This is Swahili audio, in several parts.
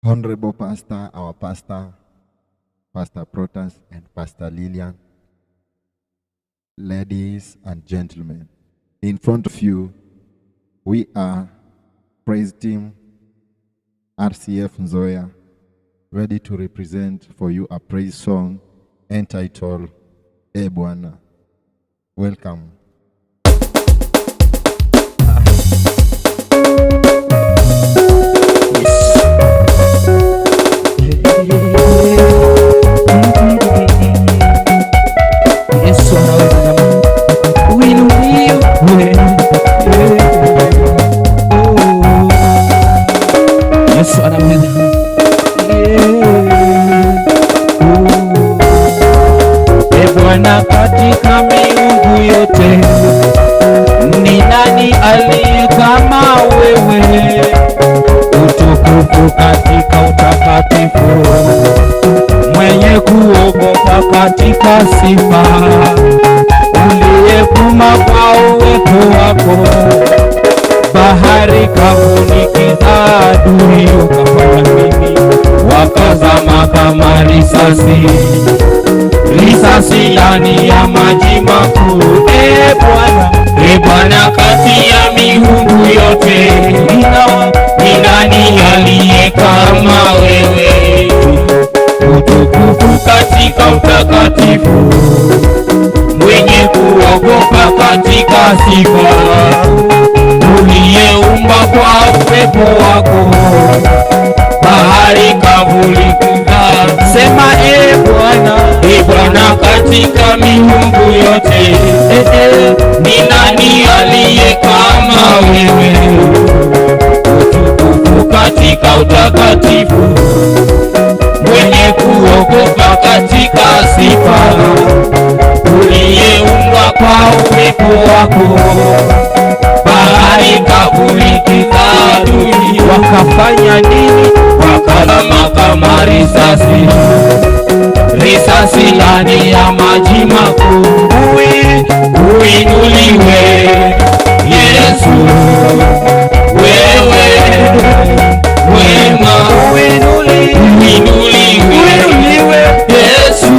Honorable Pastor, our Pastor, Pastor Protas and Pastor Lillian, ladies and gentlemen, in front of you, we are Praise Team RCF Nzoia, ready to represent for you a praise song entitled E Bwana. Welcome. Bwana katika miungu yote, ni nani aliye kama wewe? Utukufu katika utakatifu, mwenye kuogopa katika sifa, uliyevuma kwa uwepo wako. Bahari kavunikiza adui, ukafanya mimi wakazama kama risasi ndani ya maji makuu. E Bwana, kati ya miungu yote, ni nani aliye kama wewe? Utukufu katika utakatifu, mwenye kuogopa katika sifa, uliyeumba kwa uwepo wako. Bahari kavulikiza, sema e Bwana, katika miungu yote, ni nani aliye kama wewe? Utukufu katika utakatifu, mwenye kuogopa katika sifa, uliyeumba kwa uwepo wako. Bahari kavulikiza adui, wakafanya nini? Wakazama kama risasi ndani ya maji makuu. Uinuliwe Yesu, wewe wema. Uinuliwe Yesu,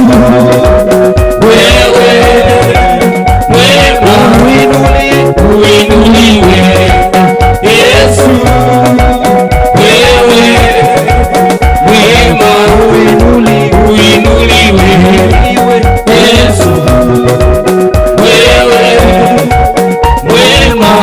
wewe wema. Uinuliwe Yesu, wewe wema. Uinuliwe Yesu, wewe wema.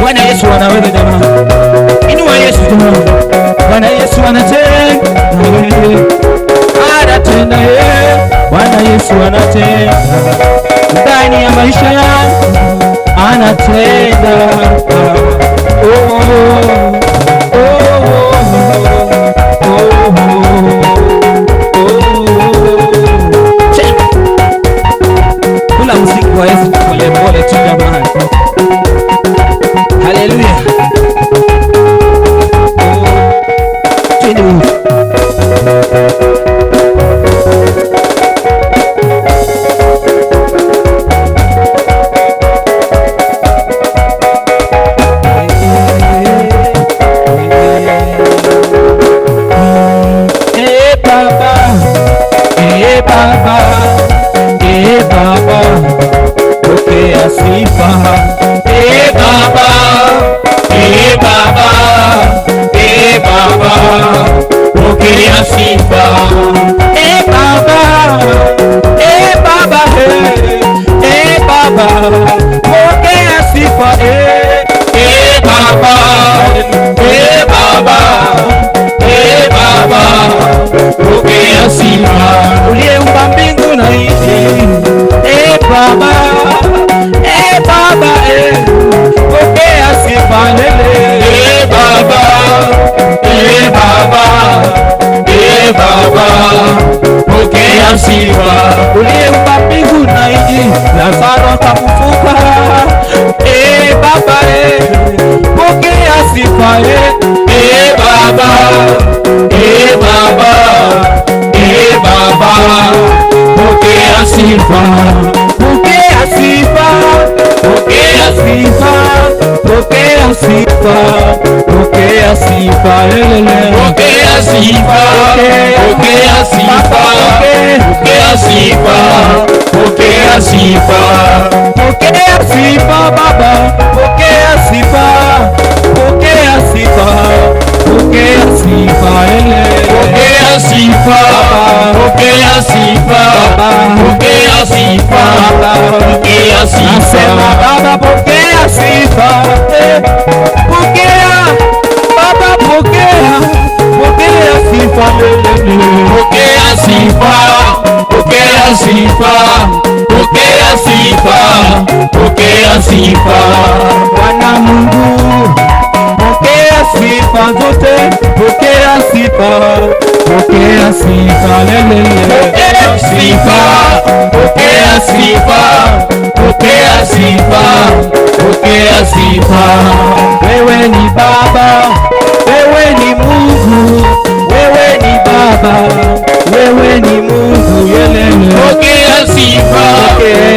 Bwana Yesu anaweza jamaa. Inua Yesu jamaa. Bwana Yesu anatenda. Anatenda Bwana Yesu anatenda. Ndani ya maisha yangu anatenda. Kula muziki wa Yesu pole pole tu jamaa. Hallelujah. Baba, pokea sifa. Pokea sifa. Pokea sifa. Pokea sifa. Uliyeumba mbingu na nchi. Baba, pokea sifa lele. Baba, pokea sifa. Uliumba mbingu na nchi, Lazaro akafufuka. Baba, pokea sifa. Baba, Baba, Baba, pokea sifa, pokea sifa, pokea sifa, pokea sifa, pokea sifa, pokea sifa, pokea sifa, pokea sifa, pokea sifa, pokea sifa Baba, pokea sifa, pokea sifa, pokea sifa, pokea sifa, pokea sifa, pokea sifa, pokea sifa. Nasema Baba, pokea sifa, pokea Baba, pokea, pokea sifa, pokea sifa, pokea sifa, pokea sifa, pokea sifa. Bwana Mungu, pokea sifa zote, pokea sifa, pokea sifa, pokea sifa, pokea sifa, pokea sifa, pokea sifa. Wewe ni Baba, wewe ni Mungu, wewe ni Baba, wewe ni Mungu, pokea sifa,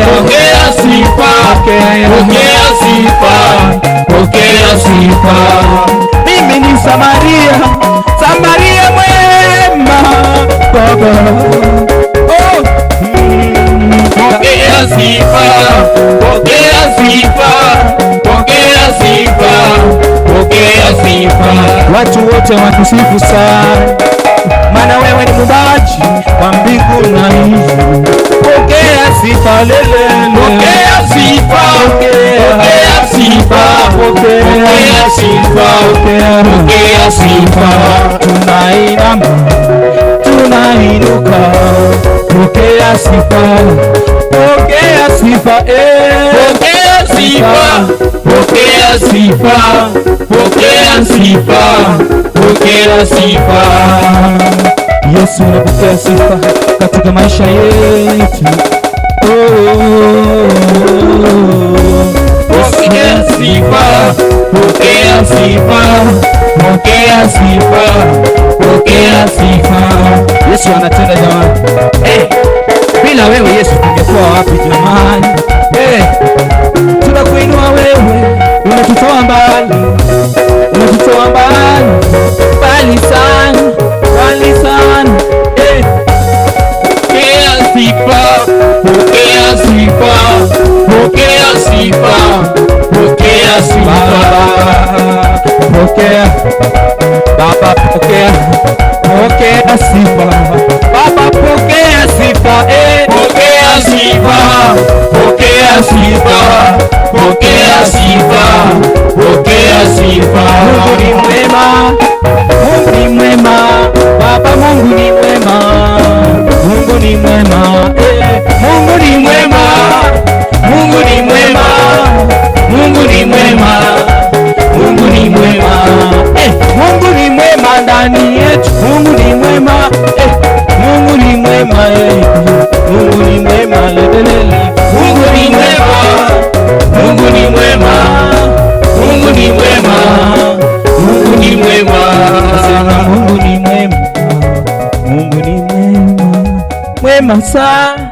pokea sifa, pokea sifa, pokea sifa. Mimi ni Samaria, Samaria mwema Baba. Pokea sifa, pokea sifa, pokea sifa, pokea sifa. Watu wote wakusifu sana, maana wewe ni muumbaji wa mbingu na nchi. Pokea sifa, pokea sifa, pokea sifa, pokea sifa, pokea sifa. Tunainama, tunainuka, pokea sifa, pokea sifa, pokea sifa, pokea sifa, pokea sifa, pokea sifa. Yesu, napokea sifa katika maisha yetu. Pokea sifa, pokea sifa, pokea sifa, pokea sifa. Yesu anatenda jamani. Bila wewe Yesu tungekuwa wapi jamani? Tunakuinua wewe, unatutoa mbali, unatutoa mbali, mbali sana, mbali sana. Pokea sifa, pokea sifa, pokea sifa, pokea sifa. Pokea Baba, pokea, pokea sifa Baba, pokea sifa, pokea sifa, pokea sifa, pokea sifa, pokea sifa. Mungu ni mwema, Mungu ni mwema Baba, Mungu ni mwema, Mungu ni mwema, Mungu ni mwema, Mungu ni mwema, Mungu ni mwema, Mungu ni mwema, Mungu ni mwema ndani yetu, Mungu ni mwema, Mungu ni mwema, Mungu ni mwema, Mungu ni mwema, Mungu ni mwema, Mungu ni mwema, Mungu ni mwema. Nasema Mungu ni mwema, Mungu ni mwema, mwema sana.